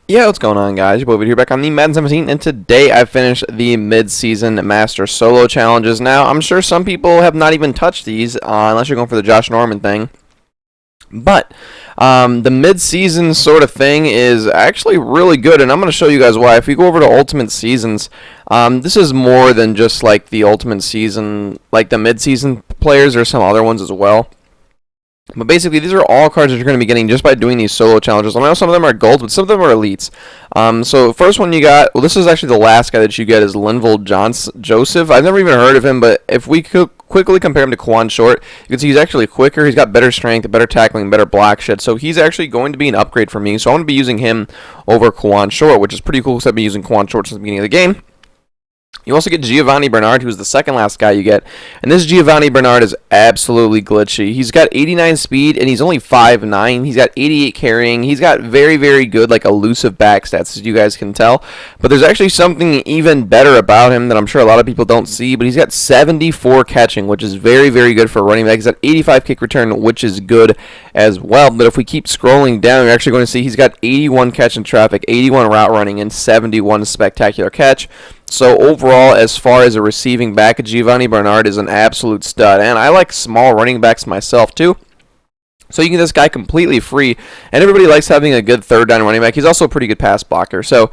Yeah, what's going on, guys? Your boy here back on the Madden 17, and today I finished the mid-season Master Solo Challenges. Now, I'm sure some people have not even touched these, unless you're going for the Josh Norman thing. But the mid-season sort of thing is actually really good, and I'm going to show you guys why. If we go over to Ultimate Seasons, this is more than just like the Ultimate Season, like the mid-season players. There's some other ones as well. But basically, these are all cards that you're going to be getting just by doing these solo challenges. I know some of them are gold, but some of them are elites. So first one you got, well, this is actually the last guy that you get, is Linval Joseph. I've never even heard of him, but if we could quickly compare him to Quan Short, you can see he's actually quicker. He's got better strength, better tackling, better block shed. So he's actually going to be an upgrade for me. So I'm going to be using him over Quan Short, which is pretty cool because I've been using Quan Short since the beginning of the game. You also get Giovanni Bernard, who's the second last guy you get. And this Giovanni Bernard is absolutely glitchy. He's got 89 speed, and he's only 5'9". He's got 88 carrying. He's got very, very good, like, elusive back stats, as you guys can tell. But there's actually something even better about him that I'm sure a lot of people don't see. But he's got 74 catching, which is very, very good for a running back. He's got 85 kick return, which is good as well. But if we keep scrolling down, you're actually going to see he's got 81 catch in traffic, 81 route running, and 71 spectacular catch. So overall, as far as a receiving back, Giovanni Bernard is an absolute stud. And I like small running backs myself too. So you can get this guy completely free. And everybody likes having a good third down running back. He's also a pretty good pass blocker. So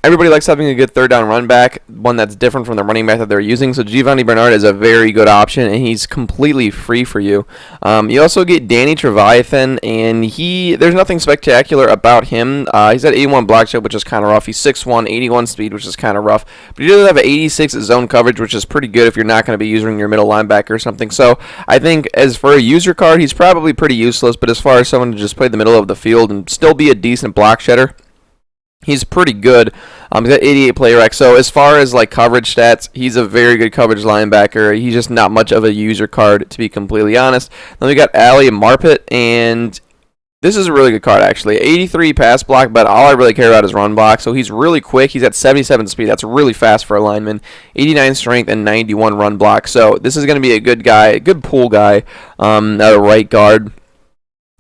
everybody likes having a good third down run back, one that's different from the running back that they're using. So Giovanni Bernard is a very good option, and he's completely free for you. You also get Danny Trevathan, and there's nothing spectacular about him. He's at 81 block shed, which is kind of rough. He's 6'1", 81 speed, which is kind of rough. But he does have an 86 zone coverage, which is pretty good if you're not going to be using your middle linebacker or something. So I think as for a user card, he's probably pretty useless. But as far as someone to just play the middle of the field and still be a decent block shedder, he's pretty good. He's got 88 play rec. So as far as like coverage stats, he's a very good coverage linebacker. He's just not much of a user card, to be completely honest. Then we got Ali Marpet, and this is a really good card actually. 83 pass block, but all I really care about is run block. So he's really quick. He's at 77 speed. That's really fast for a lineman. 89 strength and 91 run block. So this is going to be a good guy, a good pool guy at a right guard.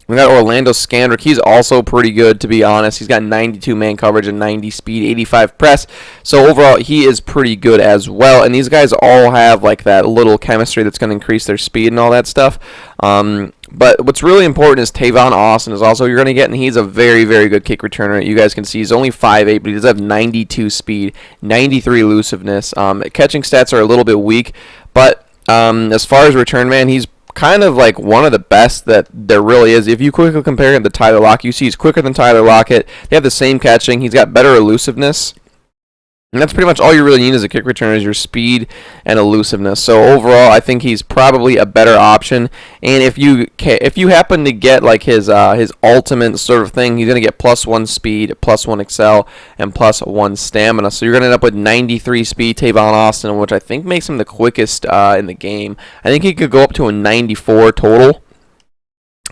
We got Orlando Scandrick. He's also pretty good, to be honest. He's got 92 man coverage and 90 speed, 85 press. So overall, he is pretty good as well. And these guys all have like that little chemistry that's going to increase their speed and all that stuff. But what's really important is Tavon Austin is also you're going to get, and he's a very, very good kick returner. You guys can see he's only 5'8", but he does have 92 speed, 93 elusiveness. Catching stats are a little bit weak, but as far as return man, he's kind of like one of the best that there really is. If you quickly compare him to Tyler Lockett, you see he's quicker than Tyler Lockett. They have the same catching. He's got better elusiveness. And that's pretty much all you really need as a kick returner is your speed and elusiveness. So overall, I think he's probably a better option. And if you happen to get like his ultimate sort of thing, he's going to get +1 speed, +1 excel, and +1 stamina. So you're going to end up with 93 speed Tavon Austin, which I think makes him the quickest in the game. I think he could go up to a 94 total.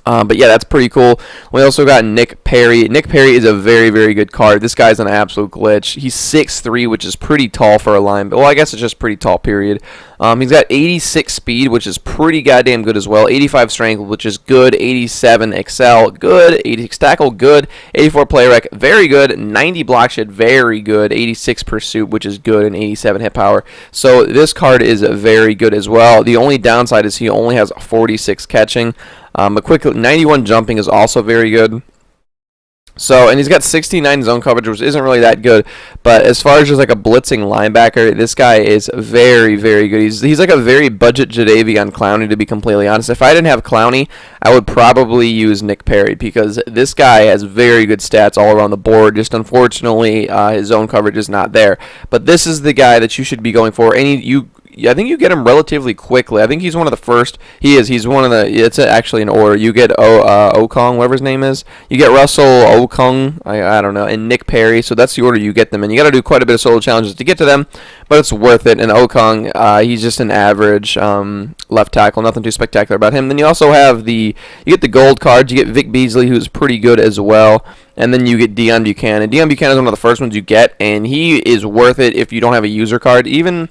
But yeah, that's pretty cool. We also got Nick Perry. Nick Perry is a very, very good card. This guy's an absolute glitch. He's 6'3", which is pretty tall for a linebacker. Well, I guess it's just pretty tall, period. He's got 86 speed, which is pretty goddamn good as well. 85 strength, which is good. 87 excel, good. 86 tackle, good. 84 play rec, very good. 90 block shed, very good. 86 pursuit, which is good, and 87 hit power. So this card is very good as well. The only downside is he only has 46 catching. But quick 91 jumping is also very good. So, and he's got 69 zone coverage, which isn't really that good. But as far as just like a blitzing linebacker, this guy is very, very good. He's like a very budget Jadeveon Clowney, to be completely honest. If I didn't have Clowney, I would probably use Nick Perry because this guy has very good stats all around the board. Just unfortunately, his zone coverage is not there. But this is the guy that you should be going for. I think you get him relatively quickly. I think he's one of the first. He's one of the. It's actually an order. You get Okong, whatever his name is. You get Russell Okong. I don't know, and Nick Perry. So that's the order you get them in. You got to do quite a bit of solo challenges to get to them, but it's worth it. And Okong, he's just an average left tackle. Nothing too spectacular about him. Then you also have you get the gold cards. You get Vic Beasley, who's pretty good as well. And then you get Deion Buchanan. Deion Buchanan is one of the first ones you get, and he is worth it if you don't have a user card. Even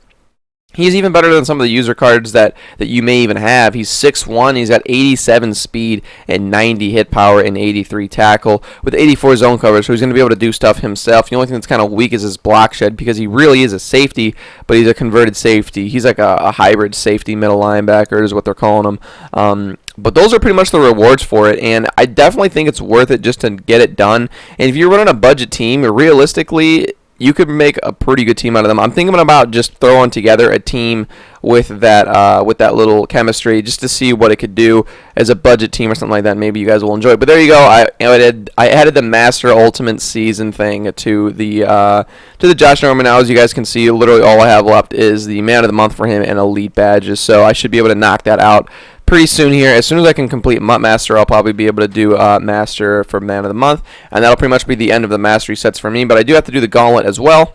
He's even better than some of the user cards that you may even have. He's 6'1", he's got 87 speed and 90 hit power and 83 tackle with 84 zone coverage, so he's going to be able to do stuff himself. The only thing that's kind of weak is his block shed because he really is a safety, but he's a converted safety. He's like a hybrid safety middle linebacker is what they're calling him. But those are pretty much the rewards for it, and I definitely think it's worth it just to get it done. And if you're running a budget team, realistically, you could make a pretty good team out of them. I'm thinking about just throwing together a team with that little chemistry just to see what it could do as a budget team or something like that. Maybe you guys will enjoy it. But there you go. I added the Master Ultimate Season thing to the Josh Norman. Now, as you guys can see, literally all I have left is the Man of the Month for him and Elite badges. So I should be able to knock that out pretty soon here. As soon as I can complete MUT Master, I'll probably be able to do Master for Man of the Month, and that'll pretty much be the end of the Mastery sets for me. But I do have to do the Gauntlet as well.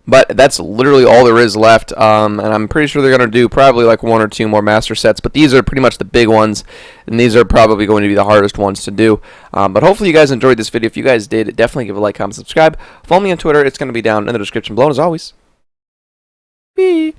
But that's literally all there is left, and I'm pretty sure they're going to do probably like 1 or 2 more Master sets, but these are pretty much the big ones, and these are probably going to be the hardest ones to do. But hopefully you guys enjoyed this video. If you guys did, definitely give a like, comment, subscribe. Follow me on Twitter. It's going to be down in the description below, and as always. Bye.